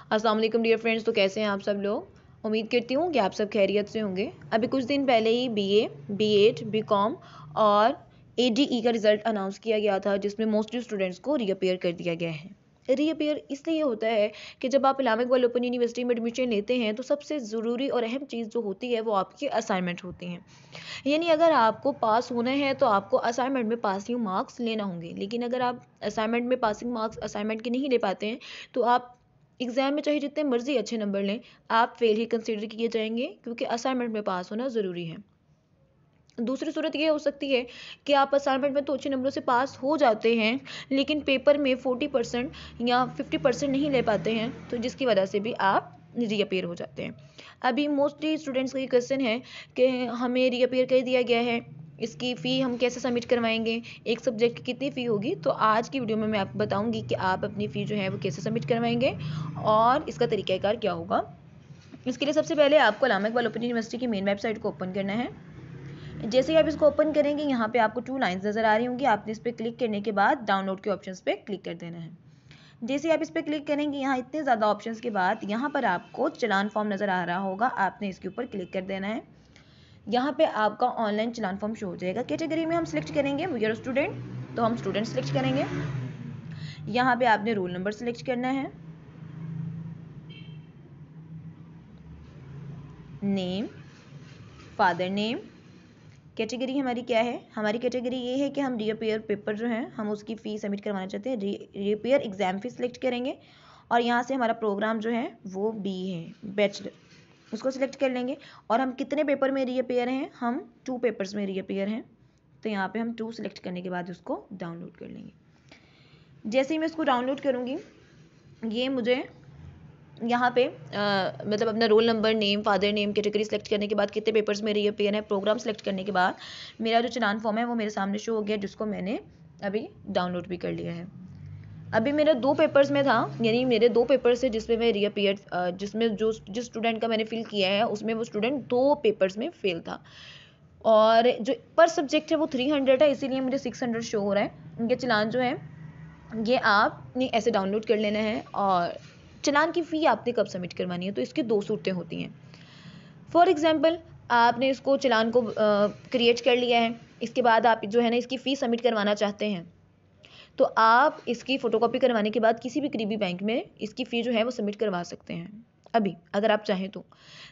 अस्सलाम वालेकुम dear friends. तो कैसे हैं आप सब लोग? उम्मीद करती हूँ कि आप सब खैरियत से होंगे। अभी कुछ दिन पहले ही बीए, बीएड, बीकॉम और एडीई का रिज़ल्ट अनाउंस किया गया था, जिसमें मोस्टली स्टूडेंट्स को रीअपीयर कर दिया गया है। रीअपीयर इसलिए होता है कि जब आप इस्लामिक वर्ल्ड ओपन यूनिवर्सिटी में एडमिशन लेते हैं तो सबसे ज़रूरी और अहम चीज़ जो होती है वो आपकी असाइनमेंट होती हैं। यानी अगर आपको पास होना है तो आपको असाइनमेंट में पासिंग मार्क्स लेना होंगे, लेकिन अगर आप असाइनमेंट में पासिंग मार्क्स असाइनमेंट के नहीं ले पाते हैं तो आप एग्ज़ाम में चाहे जितने मर्जी अच्छे नंबर लें, आप फेल ही कंसिडर किए जाएंगे, क्योंकि असाइनमेंट में पास होना ज़रूरी है। दूसरी सूरत ये हो सकती है कि आप असाइनमेंट में तो अच्छे नंबरों से पास हो जाते हैं, लेकिन पेपर में 40% या 50% नहीं ले पाते हैं, तो जिसकी वजह से भी आप रीअपीयर हो जाते हैं। अभी मोस्टली स्टूडेंट्स का ये क्वेश्चन है कि हमें रीअपीयर कर दिया गया है, इसकी फ़ी हम कैसे सबमिट करवाएंगे, एक सब्जेक्ट की कितनी फ़ी होगी। तो आज की वीडियो में मैं आपको बताऊंगी कि आप अपनी फ़ी जो है वो कैसे सबमिट करवाएंगे और इसका तरीक़ाकार क्या होगा। इसके लिए सबसे पहले आपको इस्लामिक वर्ल्ड ओपन यूनिवर्सिटी की मेन वेबसाइट को ओपन करना है। जैसे ही आप इसको ओपन करेंगे, यहाँ पे आपको 2 लाइंस नज़र आ रही होंगी। आपने इस पर क्लिक करने के बाद डाउनलोड के ऑप्शंस पे क्लिक कर देना है। जैसे आप इस पर क्लिक करेंगे, यहाँ इतने ज़्यादा ऑप्शंस के बाद यहाँ पर आपको चलान फॉर्म नज़र आ रहा होगा, आपने इसके ऊपर क्लिक कर देना है। यहाँ पे आपका ऑनलाइन चलान फॉर्म शो हो जाएगा। कैटेगरी में हम सिलेक्ट करेंगे वी आर स्टूडेंट, तो हम स्टूडेंट सेलेक्ट करेंगे। यहाँ पे आपने रोल नंबर सेलेक्ट करना है, नेम, फादर नेम। कैटेगरी हमारी क्या है? हमारी कैटेगरी ये है कि हम रीअपीयर पेपर जो है हम उसकी फ़ी सबमिट करवाना चाहते हैं। रीअपीयर एग्ज़ाम फ़ी सिलेक्ट करेंगे और यहाँ से हमारा प्रोग्राम जो है वो बी है, बैचलर, उसको सिलेक्ट कर लेंगे। और हम कितने पेपर में रीअपीयर हैं? हम 2 पेपर्स में रीअपीयर हैं, तो यहाँ पे हम 2 सिलेक्ट करने के बाद उसको डाउनलोड कर लेंगे। जैसे ही मैं इसको डाउनलोड करूँगी, ये मुझे यहाँ पे मतलब अपना roll number, name, father name, category select करने के बाद कितने पेपर्स में रीअपीयर है, प्रोग्राम सेलेक्ट करने के बाद मेरा जो चलान फॉर्म है वो मेरे सामने शो हो गया, जिसको मैंने अभी डाउनलोड भी कर लिया है। अभी मेरा 2 पेपर्स में था, यानी मेरे 2 पेपर्स से जिसमें मैं रीअपीयर जिसमें जिस स्टूडेंट का मैंने फिल किया है उसमें वो स्टूडेंट 2 पेपर्स में फेल था, और जो पर सब्जेक्ट है वो 300 है, इसीलिए मुझे 600 शो हो रहा है। ये चलान जो है ये आपने ऐसे डाउनलोड कर लेना है। और चलान की फ़ी आपने कब सबमिट करवानी है, तो इसकी 2 सूरतें होती हैं। फॉर एग्जांपल, आपने इसको चलान को क्रिएट कर लिया है, इसके बाद आप जो है ना इसकी फ़ी सबमिट करवाना चाहते हैं, तो आप इसकी फ़ोटोकॉपी करवाने के बाद किसी भी करीबी बैंक में इसकी फ़ी जो है वो सबमिट करवा सकते हैं अभी, अगर आप चाहें तो।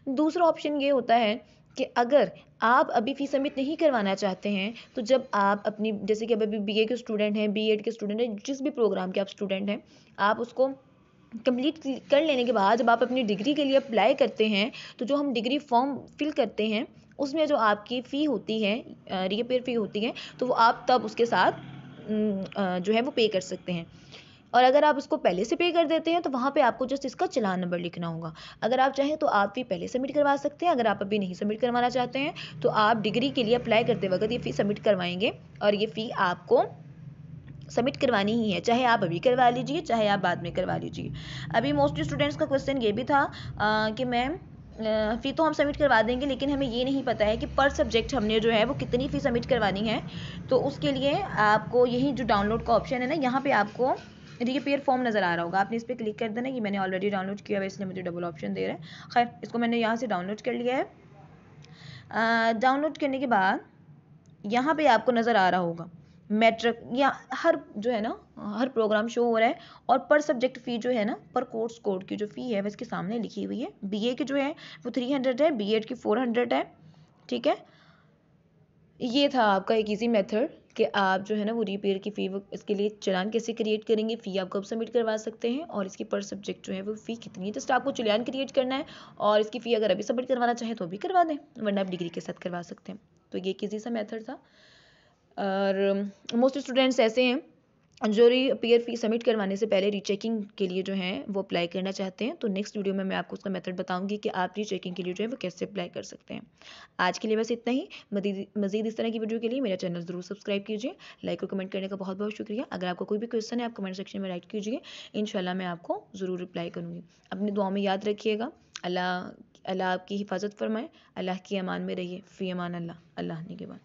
दूसरा ऑप्शन ये होता है कि अगर आप अभी फ़ी सबमिट नहीं करवाना चाहते हैं, तो जब आप अपनी, जैसे कि अब अभी बीए के स्टूडेंट हैं, बीएड के स्टूडेंट हैं, जिस भी प्रोग्राम के आप स्टूडेंट हैं, आप उसको कंप्लीट कर लेने के बाद जब आप अपनी डिग्री के लिए अप्लाई करते हैं, तो जो हम डिग्री फॉर्म फिल करते हैं उसमें जो आपकी फ़ी होती है, रीअपीयर फ़ी होती है, तो वो आप तब उसके साथ जो है वो पे कर सकते हैं। और अगर आप उसको पहले से पे कर देते हैं तो वहाँ पे आपको जस्ट इसका चलान नंबर लिखना होगा। अगर आप चाहें तो आप फ़ी पहले सबमिट करवा सकते हैं। अगर आप अभी नहीं सबमिट करवाना चाहते हैं तो आप डिग्री के लिए अप्लाई करते वक्त ये फ़ी सबमिट करवाएंगे, और ये फ़ी आपको सबमिट करवानी ही है, चाहे आप अभी करवा लीजिए चाहे आप बाद में करवा लीजिए। अभी मोस्टली स्टूडेंट्स का क्वेश्चन ये भी था कि मैम फ़ी तो हम सबमिट करवा देंगे, लेकिन हमें ये नहीं पता है कि पर सब्जेक्ट हमने जो है वो कितनी फ़ी सबमिट करवानी है। तो उसके लिए आपको यही जो डाउनलोड का ऑप्शन है ना, यहाँ पे आपको रीअपीयर फॉर्म नज़र आ रहा होगा, आपने इस पर क्लिक कर देना। ये मैंने ऑलरेडी डाउनलोड किया हुआ है, इसलिए मुझे डबल ऑप्शन दे रहा है। खैर, इसको मैंने यहाँ से डाउनलोड कर लिया है। डाउनलोड करने के बाद यहाँ पे आपको नज़र आ रहा होगा मैट्रिक, या हर जो है ना हर प्रोग्राम शो हो रहा है, और पर सब्जेक्ट फ़ी जो है ना, पर कोर्स कोड की जो फ़ी है वो इसके सामने लिखी हुई है। बीए की जो है वो 300 है, बीएड की 400 है। ठीक है, ये था आपका एक इजी मेथड कि आप जो है ना वो रीपेयर की फ़ी, इसके लिए चलान कैसे क्रिएट करेंगे, फ़ी आप कब सबमिट करवा सकते हैं, और इसकी पर सब्जेक्ट जो है वो फ़ी कितनी है। जस्ट आपको चलान क्रिएट करना है, और इसकी फ़ी अगर अभी सबमिट करवाना चाहें तो अभी करवा दें, वरना आप डिग्री के साथ करवा सकते हैं। तो ये एक ईजी सा मेथड था। और मोस्ट स्टूडेंट्स ऐसे हैं जो रीअपीयर फ़ी सबमिट करवाने से पहले रीचेकिंग के लिए जो है वो अप्लाई करना चाहते हैं। तो नेक्स्ट वीडियो में मैं आपको उसका मेथड बताऊंगी कि आप रीचेकिंग के लिए जो है वो कैसे अप्लाई कर सकते हैं। आज के लिए बस इतना ही। मज़ीद इस तरह की वीडियो के लिए मेरा चैनल ज़रूर सब्सक्राइब कीजिए। लाइक और कमेंट करने का बहुत बहुत शुक्रिया। अगर आपको कोई भी क्वेश्चन है आप कमेंट सेक्शन में राइट कीजिए, इंशाल्लाह मैं आपको ज़रूर रिप्लाई करूँगी। अपनी दुआ में याद रखिएगा। अल्लाह अल्लाह आपकी हिफाजत फरमाए। अल्लाह की अमान में रहिए। फ़ी अमान अल्लाह। अल्लाह ने के बाद।